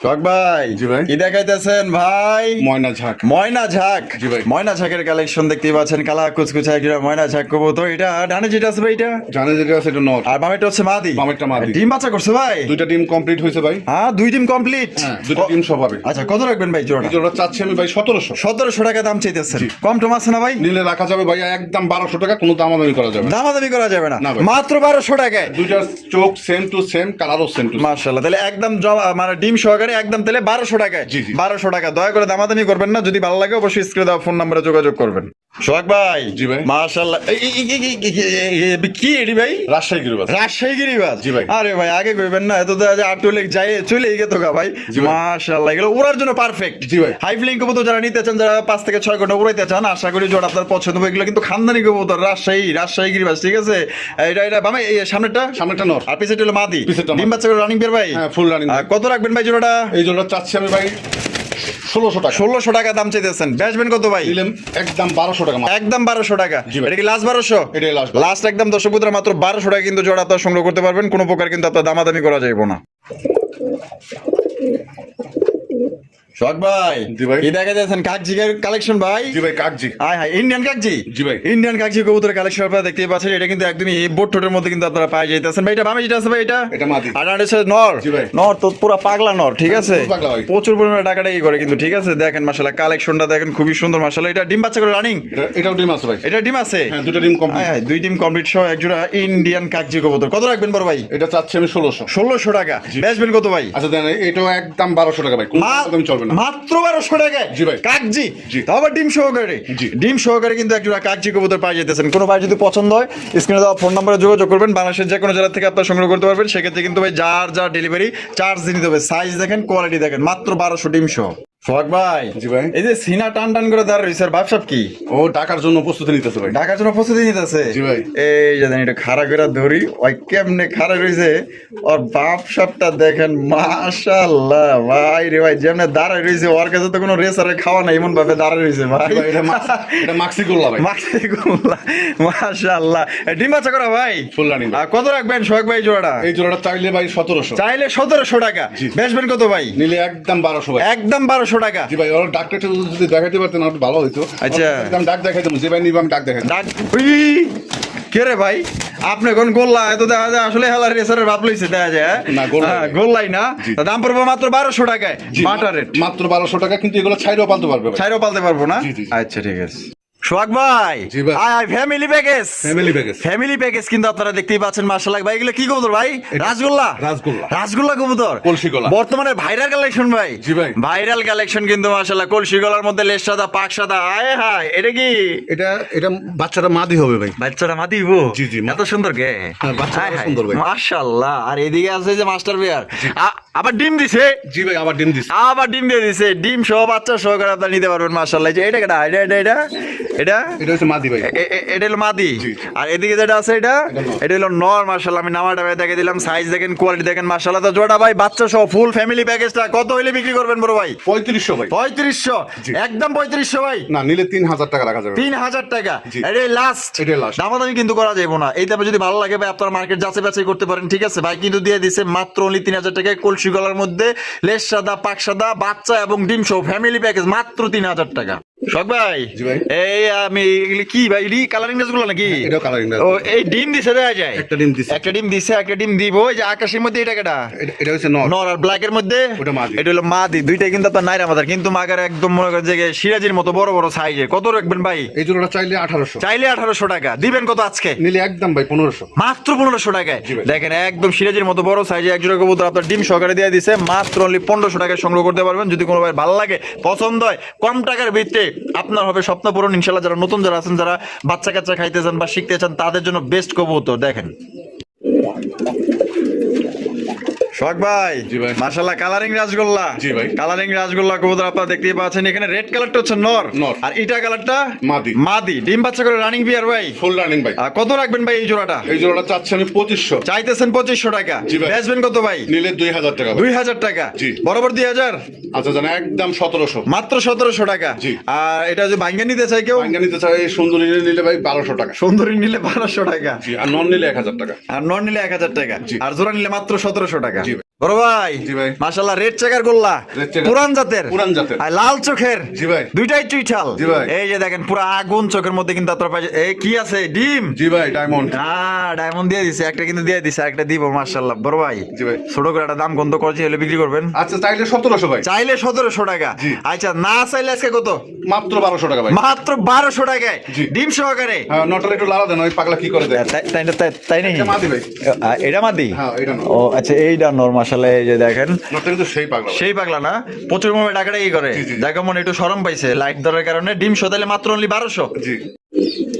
শখ ভাই। জি ভাই। কি দেখাইতেছেন ভাই? ময়না ঝাঁক। ময়না ঝাঁক। জি ভাই। ময়না ঝাঁকের কালেকশন দেখতেই পাচ্ছেন, কালা কুচকুচা একটা ময়না ঝাঁক কবুতর। এটা ডানে যেটা আছে ভাই এটা, জানে যেটা আছে এটা নর। আর বামেটা হচ্ছে মাদি। বামেরটা মাদি। ডিম বাচ্চা করছে ভাই? দুইটা ডিম কমপ্লিট হয়েছে ভাই। হ্যাঁ 2 ডিম কমপ্লিট। হ্যাঁ, দুইটা ডিম সব হবে। আচ্ছা কত রাখবেন ভাই জোড়া? এই জোড়া চাচ্ছি আমি ভাই 1700। 1700 টাকা দাম চাইতেছেন। কম টম আছে না ভাই? নিলে রাখা যাবে ভাই একদম 1200 টাকা, কোনো দামাদামি করা যাবে না। দামাদামি করা যাবে না, না ভাই। মাত্র 1200 টাকায়। দুইটার চোখ সেম টু সেম, কালারও সেম টু সেম। মাশাআল্লাহ, তাহলে একদম মানে ডিম সহকারে একদম তাহলে 1200 টাকায়। জি, জি। 1200 টাকা। দয়া করে দামাদামি করবেন না, যদি ভালো লাগে অবশ্যই স্ক্রিনে দেওয়া ফোন নম্বরে যোগাযোগ করবেন। সোহাগ ভাই। জি ভাই। মাশাআল্লাহ। কি এডি ভাই? রাজশাহী গিরিবাজ। রাজশাহী গিরিবাজ। জি ভাই। আরে ভাই আগে কইবেন না, এত দেখা যায় আটলে যায় চলে গেতো গা ভাই। জি ভাই। মাশাআল্লাহ, এগুলো ওড়ার জন্য পারফেক্ট। জি ভাই। হাই ফ্লাইং কবুতর যারা নিতে চান, যারা 5 থেকে 6 ঘন্টা উড়াইতে চান, আশা করি জোড়া আপনার পছন্দ হবে। এগুলো কিন্তু খানদানি কবুতর, রাজশাহী গিরিবাজ, ঠিক আছে? এটা বামে এই সামনেটা নর। আর পিছেটা হলো মাদি। পিছেরটা মাদি। ডিম বাচ্চা করে রানিং বের ভাই। হ্যাঁ, ফুল রানিং। আর কত রাখবেন ভাই জোড়াটা? এই জোড়া চাচ্ছি আমি ভাই 1600 টাকা। 1600 টাকা দাম চাইতেছেন, বেচবেন কত ভাই? দিলাম একদম 1200 টাকা মাত্র। একদম 1200 টাকা। জি ভাই। এটা কি লাস্ট 1200? এটাই last। লাস্ট একদম দর্শক বন্ধুরা, মাত্র 1200 টাকা কিন্তু জোড়া আপনারা সংগ্রহ করতে পারবেন। কোনো প্রকার কিন্তু আপনার দামাদামি করা যাবে না। শখ ভাই জি ভাই। কি দেখা যাচ্ছেন কাকজির কালেকশন ভাই? জি ভাই, কাকজি। হাই হাই ইন্ডিয়ান কাকজি। জি ভাই। ইন্ডিয়ান কাকজি কবুতরের কালেকশন আপনারা দেখতে পাচ্ছেন, এটা কিন্তু একদমই বোট টোটের মধ্যে কিন্তু আপনারা পাই যাইতেছেন ভাই। এটা বামে যেটা আছে ভাই এটা এটা মাদি। আর এটা হচ্ছে নর। জি ভাই। নর তো পুরো পাগলা নর, ঠিক আছে, পুরো পাগলা ভাই। প্রচুর পরিমাণে টাকাটা ই করে কিন্তু, ঠিক আছে। দেখেন মাশাআল্লাহ কালেকশনটা দেখেন খুবই সুন্দর মাশাআল্লাহ। এটা ডিম বাচ্চা করে রানিং? এটাও ডিম আছে ভাই। এটা ডিম আছে? হ্যাঁ, দুটো ডিম কমপ্লিট। হাই হাই, দুই ডিম কমপ্লিট সহ একজোড়া ইন্ডিয়ান কাকজি কবুতর। কত রাখবেন বড় ভাই? এটা চাচ্ছি আমি 1600। 1600 টাকা। বেচবেন কত ভাই? আচ্ছা দেন, এটাও একদম 1200 টাকা ভাই, কোনো একদম চলবে না। মাত্র 1200 টাকায়? জি ভাই। কাকজি? জি। তাও আবার ডিম সহকারে? জি। ডিম সহকারে কিন্তু একজোড়া কাকজি কবুতর পাই যেতেছেন। কোনো ভাই যদি পছন্দ হয় স্ক্রিনে দেওয়া ফোন নম্বরে যোগাযোগ করবেন, বাংলাদেশের যে কোনো জেলা থেকে আপনারা সংগ্রহ করতে পারবেন। সেক্ষেত্রে কিন্তু ভাই যার যার ডেলিভারি চার্জ দিয়ে নিতে হবে। সাইজ দেখেন, কোয়ালিটি দেখেন, মাত্র 1200 ডিম সহ। সোহাগ ভাই। জি ভাই। এই যে সিনা টান টান করে দাঁড় রয়েছে, আর ব্যবসা কি? ও টাকার জন্য প্রস্তুতি নিতেছে ভাই। ঢাকার জন্য প্রস্তুতি নিতেছে? জি ভাই। এই যে দেখেন এটা খাড়া করে ধরি, ওই কেমনে খাড়া রয়েছে, ওর বাপ সাপটা দেখেন মাশাআল্লাহ ভাই রে ভাই, যেমনে দাঁড়ায় রয়েছে, ওর কাছে তো কোনো রেসারে খাওয়া নাই, এমন ভাবে দাঁড়ায় রয়েছে ভাই। জি ভাই, এটা মাক্সি গোল্লা ভাই। মাশাআল্লাহ। ডিম বাচ্চা করা ভাই? Full running. আর কত রাখবেন সোহাগ ভাই জোড়াটা? এই জোড়াটা চাইলে ভাই 1700। চাইলে 1700 টাকা। জি। বেচবেন কত ভাই? নিলে একদম 1200 ভাই। একদম 1200 টাকা। জি ভাই, ওর ডাকটা যদি দেখাইতে পারতেন আর ভালো হইতো। আচ্ছা। আমি ডাক দেখাইতাম, যে ভাই নিব আমি ডাক দেখাইতাম। ডাক উই, কে রে ভাই আপনি কোন গোল্লা? এত দেখা যায় আসলে হেলার রেসারের বাপ লইছে দেখা যায়। না, গোল্লাই। হ্যাঁ, গোল্লাই না? জি। তা দাম পড়বে মাত্র 1200 টাকায়। জি, বাটার রেট মাত্র 1200 টাকা, কিন্তু এগুলো ছাইরেও পালতে পারবে ভাই। ছাইরও পালতে পারবো না? জি, জি, জি। আচ্ছা ঠিক আছে। সোহাগ ভাই। জি ভাই। আয় family package. Family package. Family package কিন্তু আপনারা দেখতেই পাচ্ছেন মাশাআল্লাহ ভাই। এগুলো কি কবুতর ভাই? রাসগোল্লা? রাসগোল্লা। রাসগোল্লা কবুতর? কলসি গলা। বর্তমানে ভাইরাল কালেকশন ভাই। জি ভাই। ভাইরাল কালেকশন কিন্তু মাশাআল্লাহ। কলসি গলার মধ্যে লেজ সাদা, পাক সাদা। আয় হায়, এটা কি? এটা বাচ্চাটা মাদি হবে ভাই। বাচ্চাটা মাদি? জি, জি। এত সুন্দর গে? হ্যাঁ, বাচ্চাটা হায় হায়, সুন্দর ভাই। মাশাআল্লাহ। আর এদিকে আছে যে মাস্টার বিয়ার, আবার ডিম দিছে। জি ভাই, আবার ডিম দিছে। আবার ডিম দিয়ে দিছে। ডিম সহ বাচ্চা সহকারে আপনারা নিতে পারবেন মাশাআল্লাহ। যে এটা কেটা? এটা এটা এটা এটা এটা হচ্ছে মাদি ভাই। এটা হলো মাদি। জি। আর এদিকে যেটা আছে এটা এটা হলো নর মাশাআল্লাহ। আমি নামাটা ভাই দেখে দিলাম, সাইজ দেখেন, কোয়ালিটি দেখেন মাশাআল্লাহ। তো জোড়া ভাই বাচ্চা সহ ফুল ফ্যামিলি প্যাকেজটা কত হইলে বিক্রি করবেন বড় ভাই? 3500 ভাই। 3500? জি। একদম 3500 ভাই? না, নিলে 3000 টাকা রাখা যাবে। 3000 টাকা? জি। এটাই লাস্ট? এটাই last। দামাদামি কিন্তু করা যাবে না। এই দামে যদি ভালো লাগে ভাই আপনারা মার্কেট যাচাই বাছাই করতে পারেন, ঠিক আছে ভাই। কিন্তু দিয়ে দিছে মাত্র অনলি 3000 টাকায় কলসি গলার মধ্যে লেজ সাদা, পাক সাদা, বাচ্চা এবং ডিম সহ ফ্যামিলি প্যাকেজ মাত্র 3000 টাকা। শখ ভাই। জি ভাই। এই আমি এগুলি কি ভাই, কালারিং ড্রেসগুলো নাকি? এটাও কালারিং না। ও এই ডিম দিছে দেখা যায়? একটা ডিম দিছে। একটা ডিম দিছে, একটা ডিম দিব। ওই যে আকাশের মধ্যে এটা কেটা? এটা হচ্ছে নর। নর। আর ব্ল্যাক এর মধ্যে ওটা মাদি। এটা হলো মাদি। দুইটাই কিন্তু আপনার নাইরা মাদার, কিন্তু মাগার একদম মনে করেন যে সিরাজির মতো বড় বড় সাইজের। কত রাখবেন ভাই? এই জোড়াটা চাইলে 1800। চাইলে 1800 টাকা। দিবেন কত আজকে? নিলে একদম ভাই 1500। মাত্র 1500 টাকায়। জি ভাই। দেখেন একদম সিরাজির মতো বড় সাইজে একজোড়া কবুতর আপনার ডিম সহকারে দিয়ে দিছে মাত্র অনলি 1500 টাকায় সংগ্রহ করতে পারবেন। যদি কোনো ভাই ভালো লাগে, পছন্দ হয়, কম টাকার ভিত্তিতে আপনার হবে স্বপ্ন পূরণ ইনশাআল্লাহ। যারা নতুন যারা আছেন, যারা বাচ্চা কাচ্চা খাইতে চান বা শিখতে চান, তাদের জন্য বেস্ট কবুতর। দেখেন শখ ভাই। জি ভাই। মাশাআল্লাহ কালারিং রাসগোল্লা। জি ভাই। কালারিং রাসগোল্লা কবুতর আপনারা দেখতেই পাচ্ছেন। এখানে রেড কালারটা হচ্ছে নর, নর। আর ইটা কালারটা মাদি। মাদি। ডিম বাচ্চা করে রানিং বিয়ার ভাই। ফুল রানিং ভাই। আর কত রাখবেন ভাই এই জোড়াটা? এই জোড়াটা চাচ্ছি আমি 2500। চাইতেছেন 2500 টাকা। জি ভাই। বেচবেন কত ভাই? নিলে 2000 টাকা ভাই। 2000 টাকা? জি। বরাবর 2000? আচ্ছা জানা, একদম 1700। মাত্র 1700 টাকা। জি। আর এটা যদি ভাঙ্গা নিতে চাই কেউ? ভাঙ্গা নিতে চাই সুন্দরী নিলে ভাই 1200 টাকা। সুন্দরী নিলে 1200 টাকা। জি, আর নন নিলে 1000 টাকা। আর নন নিলে 1000 টাকা। জি। আর জোড়া নিলে মাত্র 1700 টাকা। জি ভাই। বড় ভাই। জি ভাই। মাশাআল্লাহ রেড চেকার গোল্লা, রেড চেকার। পুরান জাতের, পুরান জাতের। আর লাল চোখের। জি ভাই। দুইটাই চুইঠাল। জি ভাই। এই যে দেখেন পুরো আগুন চোখের মধ্যে কিন্তু আপনারা পাই। এই কি আছে? ডিম? জি ভাই, ডায়মন্ড। ডায়মন্ড দিয়ে দিছে একটা, কিন্তু দিয়ে দিছে একটা দিব মাশাআল্লাহ। বড় ভাই। জি ভাই। ছোট করে একটা দাম গন্ধ করছি, হলে বিক্রি করবেন? আচ্ছা চাইলে 1700 ভাই। চাইলে 1700 টাকা। জি। আচ্ছা না চাইলে আজকে কত? মাত্র 1200 টাকা ভাই। মাত্র 1200 টাকায় জি। ডিম সহকারে। হ্যাঁ, নটার একটু লালা দেন, ওই পাগলা কি করে দেয়। তাই নাকি? এটা মাদি ভাই। এটা মাদি? হ্যাঁ, এটা নর। ও আচ্ছা, এইটা নর মাশাআল্লাহ। এই যে দেখেন নটটা কিন্তু সেই পাগলা ভাই। সেই পাগলা না? প্রচুর মনে টাকাটা কি করে? জি, জি, জি। দেখো মনে একটু শরম পাইছে লাইট ধরার কারণে। ডিম সদাইলে মাত্র অনলি 1200। জি।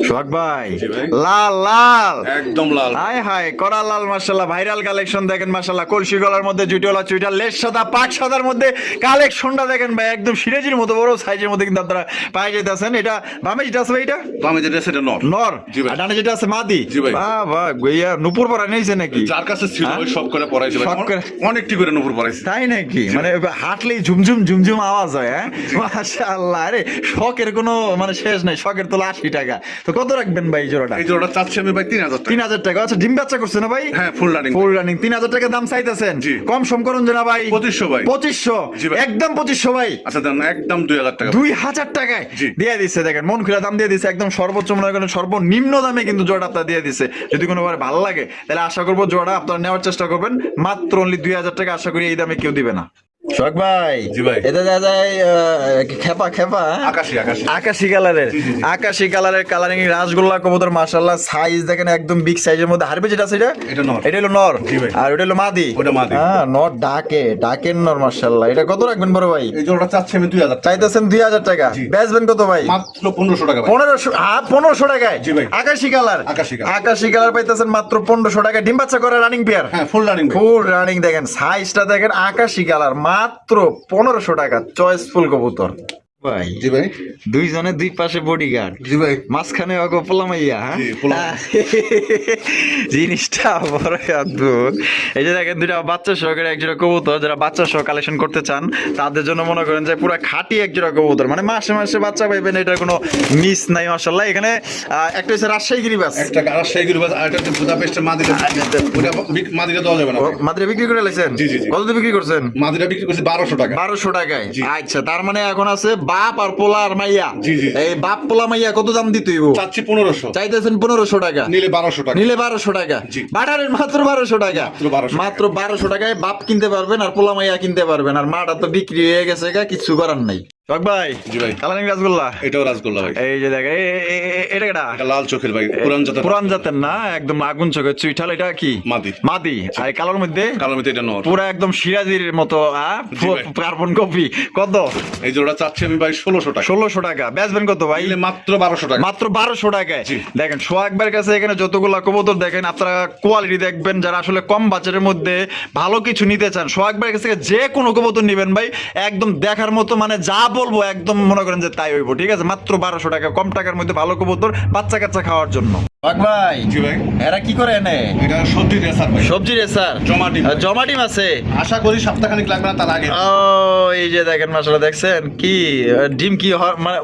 সোহাগ ভাই। জি ভাই। লাল লাল একদম লাল। হায় হায় কড়া লাল মাশাআল্লাহ। ভাইরাল কালেকশন দেখেন মাশাআল্লাহ। কলসি গলার মধ্যে জুটিওয়ালা চুইটাল, লেজ সাদা, পাক সাদার মধ্যে কালেকশনটা দেখেন ভাই। একদম সিরাজির মতো বড় সাইজের মধ্যে কিন্তু আপনারা পাই যাইতেছেন। এটা বামে যেটা আছে ভাই, এটা বামে যেটা সেটা নর। নর। জি ভাই। আর ডানে যেটা আছে মাদি। জি ভাই। বাহ বাহ, গইয়া নুপুর পরা নেইছে নাকি? যার কাছে ছিল ওই সব করে পড়াইছে ভাই। সব করে। অনেকটি করে নুপুর পড়াইছে। তাই নাকি? মানে হাঁটলেই ঝুমঝুম ঝুমঝুম আওয়াজ হয়। হ্যাঁ মাশাআল্লাহ। আরে শখের কোনো মানে শেষ নাই। শখের তো 80 টাকা। তো কত রাখবেন ভাই এই জোড়াটা? এই জোড়াটা চাচ্ছি আমি ভাই 3000 টাকা। 3000 টাকা। আচ্ছা ডিম বাচ্চা করছে না ভাই? হ্যাঁ ফুল রানিং। ফুল রানিং 3000 টাকা দাম চাইতেছেন। জি। কম সম করুন যে না ভাই? 2500 ভাই। 2500 জি ভাই। একদম 2500 ভাই। আচ্ছা দেন একদম 2000 টাকা। 2000 টাকায় জি। দিয়ে দিচ্ছে। দেখেন মন খুলে দাম দিয়ে দিচ্ছে, একদম সর্বোচ্চ মনে করেন সর্বনিম্ন দামে কিন্তু জোড়া আপনার দিয়ে দিচ্ছে। যদি কোনোবার ভালো লাগে তাহলে আশা করবো জোড়া আপনারা নেওয়ার চেষ্টা করবেন। মাত্র অনলি 2000 টাকা। আশা করি এই দামে কেউ দিবে না। শখ ভাই। জি ভাই। এটা দেখা যায় খেপা খেপা আকাশী আকাশী আকাশি কালারের। জি, জি, জি। আকাশি কালারের কালারিং রাসগোল্লা কবুতর মাশাআল্লাহ। সাইজ দেখেন একদম বিগ সাইজের মধ্যে। হারবে যেটা আছে এটা নর। এটা হলো নর। জি ভাই। আর ওটা হলো মাদি। ওটা মাদি। হ্যাঁ নর ডাকের নর মাশাআল্লাহ। এটা কত রাখবেন বড় ভাই? এই জোড়াটা চাচ্ছি আমি 2000 টাকা। চাইতেছেন 2000 টাকা। জি। বেচবেন কত ভাই? মাত্র 1500 টাকা ভাই। 1500 টাকায়। জি ভাই। আকাশি কালার। আকাশি কালার পাইতেছেন মাত্র 1500 টাকায়। ডিম বাচ্চা করে রানিং পেয়ার। হ্যাঁ ফুল রানিং ভাই। Full running. দেখেন সাইজটা দেখেন আকাশি কালার, মাত্র 1500 টাকা। চয়েসফুল কবুতর ভাই। জি ভাই। দুইজনে দুই পাশে বডিগার্ড। জি ভাই। মাঝখানে অগো পোলামাইয়া। জি, পোলামাইয়া। জিনিসটা বড় অদ্ভুত। এই যে দেখেন দুইটা বাচ্চা সহকারে একজোড়া কবুতর, যারা বাচ্চা সহ কালেকশন করতে চান তাদের জন্য মনে করেন যে পুরো খাঁটি একজোড়া কবুতর, মানে মাসে মাসে বাচ্চা পাইবেন, এটার কোনো মিস নাই মাশাআল্লাহ। এখানে একটা হচ্ছে রাজশাহী গিরিবাস, একটা রাজশাহী গিরিবাস, আর একটা হচ্ছে বুদাপেস্টের মাদিরা। ওটা মাদিরা দেওয়া যাবে না। মাদিরা বিক্রি করে লাইছেন? জি, জি, জি। কত দিয়ে বিক্রি করছেন? মাদিরা বিক্রি করছে 1200 টাকা। 1200 টাকায়। জি। আচ্ছা তার মানে এখন আছে বাপ আর পোলা আর মাইয়া। জি, জি। এই বাপ পোলা মাইয়া কত দাম দিতে হইব? চাচ্ছি 1500। চাইতেছেন 1500 টাকা। নিলে 1200 টাকা। নিলে 1200 টাকা। জি। বাটারের মাত্র 1200 টাকা। মাত্র 1200 টাকায় বাপ কিনতে পারবেন আর পোলা মাইয়া কিনতে পারবেন। আর মাটা তো বিক্রি হয়ে গেছে, কিছু করার নাই। শখ ভাই। জি ভাই। কালারিং রাসগোল্লা। এটাও রাসগোল্লা ভাই। এই যে দেখেন এটা কেডা? এটা লাল চোখের ভাই, পুরান জাতের। পুরান জাতের না, একদম আগুন চোখের চুইঠাল। এটা কি? মাদি। মাদি। আর এই কালোর মধ্যে? কালোর মধ্যে এটা নর। পুরা একদম সিরাজির মতো জি ভাই। Carbon copy. কত? এই জোড়া চাচ্ছি আমি ভাই 1600 টাকা। 1600 টাকা। বেচবেন কত ভাই? নিলে মাত্র 1200 টাকা। মাত্র 1200 টাকায়। জি। দেখেন সোহাগবার কাছে এখানে যতগুলা কবুতর দেখেন, আপনারা কোয়ালিটি দেখবেন। যারা আসলে কম বাজারের মধ্যে ভালো কিছু নিতে চান, সোহাগবার কাছে যে কোনো কবুতর নিবেন ভাই, একদম দেখার মতো, মানে যা বলবো একদম মনে করেন যে তাই হইব। ঠিক আছে, মাত্র 1200 টাকা। কম টাকার মধ্যে ভালো কবুতর বাচ্চা কাচ্চা খাওয়ার জন্য। ভাই। জি ভাই। এরা কি করে এনে? এটা সবজি রেসার ভাই। সবজি রেসার। জমা ডিম আছে। আশা করি সপ্তাহখানেক লাগবে না, তার আগে। ও এই যে দেখেন মাশাআল্লাহ, দেখছেন কি ডিম কি মানে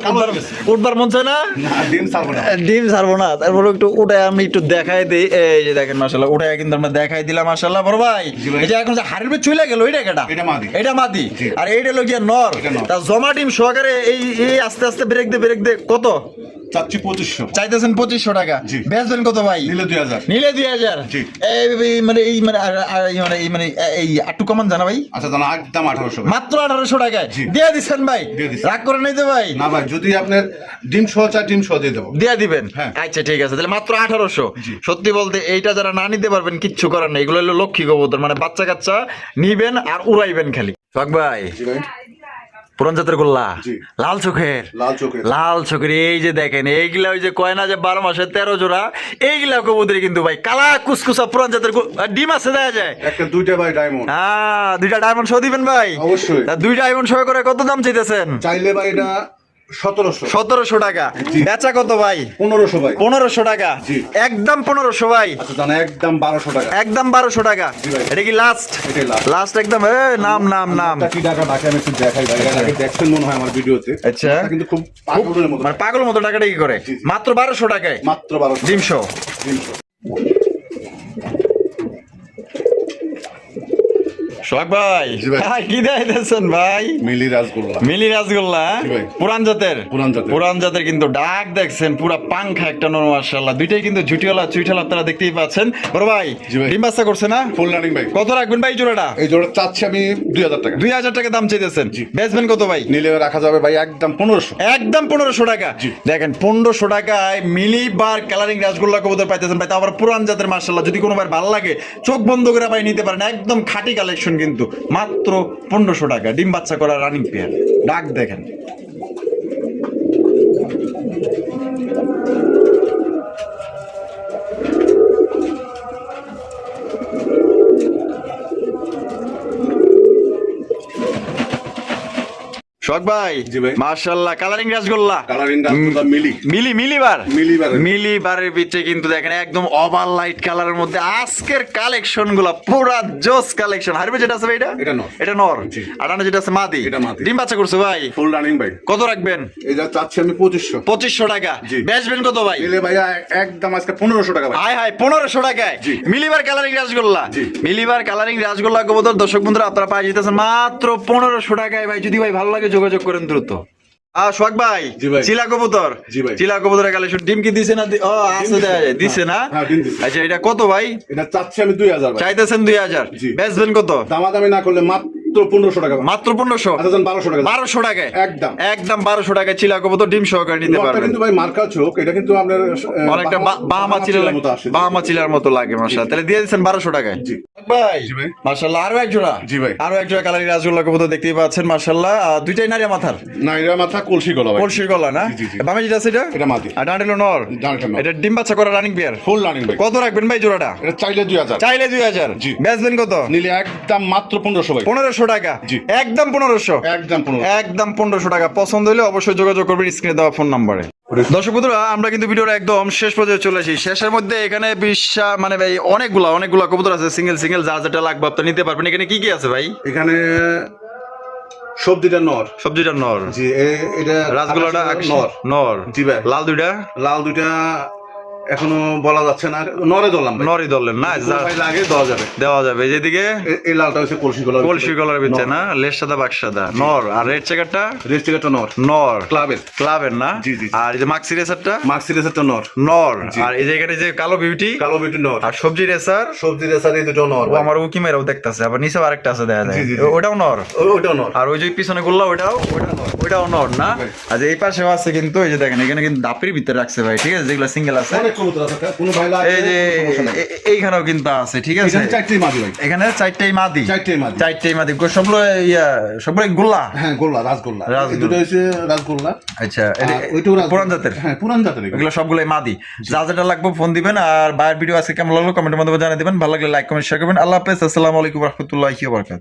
উঠবার মন চায় না? না, ডিম ছাড়বো না। ডিম ছাড়বো না। তারপরে একটু উঠে আমি একটু দেখাই দিই। এই যে দেখেন মাশাআল্লাহ, উঠে কিন্তু আমরা দেখাই দিলাম মাশাআল্লাহ। বড় ভাই, জি ভাই। এই যে এখন যে হাড়ির ভিতর চলে গেল, এটা কেডা? এটা মাদি। এটা মাদি। জি। আর এইটা হলো গিয়া নর। এটা নর। তা জমা ডিম সহকারে এই আস্তে আস্তে ব্রেক দে কত? চাচ্ছি 2500। চাইতেছেন 2500 টাকা। জি। বেচবেন কত ভাই? নিলে 2000। নিলে 2000। জি। এই আটটু কমান জানা ভাই? আচ্ছা জানা একদম 1800 টাকা। মাত্র 1800 টাকায় জি। দিয়ে দিচ্ছেন ভাই? দিয়ে দিচ্ছি। রাগ করে নিতে ভাই? না ভাই, যদি আপনার ডিম সহ চাই ডিম সহ দিয়ে দেবো। দিয়ে দিবেন? হ্যাঁ। আচ্ছা ঠিক আছে, তাহলে মাত্র 1800। জি। সত্যি বলতে এইটা যারা না নিতে পারবেন কিচ্ছু করার নেই। এগুলো হলো লক্ষ্মী কবুতর, মানে বাচ্চা কাচ্চা নিবেন আর উড়াইবেন খালি। শখ ভাই। জি ভাই। পুরান জাতের গোল্লা। জি। লাল চোখের। লাল চোখের। এই যে দেখেন এইগুলা ওই যে কয় না যে 12 মাসে 13 জোড়া, এইগুলা কবুতর কিন্তু ভাই কালা কুসকুসা পুরান জাতের ডিম আছে দেখা যায়। একটা দুইটা ভাই ডায়মন্ড। হ্যাঁ, দুইটা ডায়মন্ড সহ দিবেন ভাই? অবশ্যই। তা দুইটা ডায়মন্ড সহ করে কত দাম চাইতেছেন? চাইলে ভাই এটা 1700। 1700 টাকা। জি। বেচা কত ভাই? 1500 ভাই। 1500 টাকা। জি। একদম 1500 ভাই। আচ্ছা জানা একদম 1200 টাকা। একদম 1200 টাকা। জি ভাই। এটা কি লাস্ট? এটাই last। লাস্ট একদম। নাম কি টাকা ঢাকা আমি একটু দেখাই ভাই। এর আগে দেখছেন মনে হয় আমার ভিডিওতে। আচ্ছা। এটা কিন্তু খুব পাগলের মতো। মানে পাগল মতো টাকাটা কি করে? জি, জি। মাত্র 1200 টাকায় মাত্র 1200। ডিম সহ। ডিম সহ। সোহাগ ভাই। জি ভাই। কি দেখাইতেছেন ভাই? মিলি রাসগোল্লা। মিলি রাসগোল্লা। জি ভাই। পুরান জাতের। পুরান জাতের। কিন্তু ডাক দেখছেন পুরা পাংখা একটা নর মাশাআল্লাহ। দুইটাই কিন্তু ঝুটিওয়ালা চুইঠাল আপনারা দেখতেই পাচ্ছেন। বড় ভাই। জি ভাই। ডিম বাচ্চা করছে না? ফুল রানিং ভাই। কত রাখবেন ভাই জোড়াটা? এই জোড়া চাচ্ছি আমি 2000 টাকা। 2000 টাকা দাম চাইতেছেন। জি। বেচবেন কত ভাই? নিলে রাখা যাবে ভাই একদম 1500। একদম 1500 টাকা। জি। দেখেন 1500 টাকায় মিলি বার কালারিং রাসগোল্লা কবুতর পাইতেছেন ভাই। তা আবার পুরান জাতের মাশাআল্লাহ। যদি কোনোবার ভালো লাগে চোখ বন্ধ করে ভাই নিতে পারেন। একদম খাঁটি কালেকশন কিন্তু। মাত্র 1500 টাকা। ডিম বাচ্চা করা রানিং পেয়ার। ডাক দেখেন। শখ ভাই জি ভাই। মাশাআল্লাহ কালারিং রাসগোল্লা কালারিং মিলিবার মিলিবার। মিলিবারের ভিতরে কিন্তু দেখেন একদম ওভার লাইট কালারের মধ্যে আজকের কালেকশন গুলা পুরা জোস কালেকশন। হারবে যেটা আছে ভাই এটা নর। এটা নর জি। আর ডানে যেটা আছে মাদি। এটা মাদি। ডিম বাচ্চা করছে ভাই ফুল রানিং ভাই। কত রাখবেন? এটা চাচ্ছি আমি 2500। 2500 টাকা। জি। বেচবেন কত ভাই? নিলে ভাইয়া একদম আজকে 1500 টাকা ভাই। হাই 1500 টাকায় জি। মিলিবার কালারিং রাসগোল্লা। জি। মিলিবার কালারিং রাসগোল্লা কবুতর দর্শক বন্ধুরা আপনারা পাই যেতেছেন মাত্র 1500 টাকায় ভাই। যদি ভাই ভালো লাগে যোগাযোগ করেন দ্রুত। সোহাগ ভাই জি ভাই। চিলা কবুতর। জি ভাই। চিলা কবুতরের কালেকশন ডিম কি দিছে না? ও আছে দিছে না? হ্যাঁ, ডিম দিছে। আচ্ছা এটা কত ভাই? এটা চাচ্ছি আমি 2000 ভাই। চাইতেছেন 2000। জি। বেচবেন কত? দামাদামি না করলে মাত্র 1500 টাকা ভাই। মাত্র 1500। আচ্ছা যান 1200 টাকা। 1200 টাকায় একদম। একদম 1200 টাকায় চিলা কবুতর ডিম সহকারে নিতে নটটা পারবেন। কিন্তু ভাই মার্কা চোখ, এটা কিন্তু আপনার অনেকটা বাহামা চিলার মতো আসে। বাহামা চিলার মতো লাগে মাশাআল্লাহ। তাহলে দিয়ে দিচ্ছেন 1200 টাকায়। জি। ভাই জি ভাই। মাশাআল্লাহ আরো এক জোড়া। জি ভাই। আরো এক জোড়া কালারিং রাসগোল্লা কবুতর দেখতেই পাচ্ছেন মাশাআল্লাহ। দুইটাই নারিয়া মাথার না এরা মাথা কলসি গলা ভাই। কলসির গলা না? জি, জি। বামে যেটা আছে এটা? এটা মাদি। আর ডানে হলো নর। ডানেরটা নর। এটা ডিম বাচ্চা করা রানিং বিয়ার। ফুল রানিং ভাই। কত রাখবেন ভাই জোড়াটা? এটা চাইলে 2000। চাইলে 2000। জি। বেচবেন কত? নিলে একদম মাত্র 1500 ভাই। 1500 টাকা। জি। একদম 1500। একদম 1500। একদম 1500 টাকা। পছন্দ হলে অবশ্যই যোগাযোগ করবেন স্ক্রিনে দেওয়া ফোন নম্বরে। দর্শক বন্ধুরা আমরা কিন্তু ভিডিওর একদম শেষ পর্যায়ে চলে আসি। শেষের মধ্যে এখানে মানে ভাই অনেকগুলা কবুতর আছে সিঙ্গেল যার যেটা লাগবে আপনি নিতে পারবেন। এখানে কি কি আছে ভাই? এখানে সবজিটা নর। সবজিটা নর। জি এটা রাসগোল্লাটা নর। নর। জি ভাই। লাল দুইটা? লাল দুইটা এখনো বলা যাচ্ছে না, নরে ধরলাম ভাই। নরই ধরলেন না? ভাই লাগে দেওয়া যাবে। দেওয়া যাবে। যেদিকে এই লালটা হচ্ছে কলসি গলা। কলসি কলার ভিতরে না? লেস সাদা বাক সাদা নর। আর রেড চেকারটা? রেজিস্ট্রেটটা নর। নর। ক্লাবের না? জি, জি। আর এই যে মাক্সি রেসারটা? মাক্সি রেসারটা নর। নর। জি। আর এই যে এখানে যে কালো বিউটি? কালো বিটি নর। আর সবজি রেসার? সবজি রেসার এই দুটো নর ও ভাই। আমার উকি মেরাও দেখতেছে। আবার নিচে আরেকটা আছে দেখা যায়। জি, জি, জি। ওটাও নর। ওটাও নর। আর ওই যে পিছনে গুল্লা ওটাও নর না? ভাই। আর এই পাশেও আছে কিন্তু এই যে দেখেন এখানে কিন্তু দাপের ভিতরে রাখছে ভাই। ঠিক আছে যেগুলো সিঙ্গেল আছে। অনেক কবুতর আছে, কোনো ভাই লাগে এই যে এইখানেও কিন্তু আছে। ঠিক আছে এখানে চারটি মাদি ভাই। এখানে চারটেই মাদি। চারটেই মাদি। সবগুলো সবগুলো গোল্লা। হ্যাঁ গোল্লা, রাসগোল্লা। রাসগোল্লা। এই দুটো হচ্ছে রাসগোল্লা। আচ্ছা আর ওইটাও রাসগোল্লা। পুরান জাতের। হ্যাঁ পুরান জাতের এগুলো। এগুলো সবগুলোই মাদি। যা যেটা লাগবে ফোন দিবেন। আর বাইরের ভিডিও আজকে কেমন লাগলো কমেন্টের মাধ্যমে জানিয়ে দিবেন। ভালো লাগলে লাইক কমেন্ট শেয়ার করবেন। আল্লাহ হাফেজ। আসসালামু আলাইকুম রহমতুল্লাহি ওয়া বারাকাতুহু।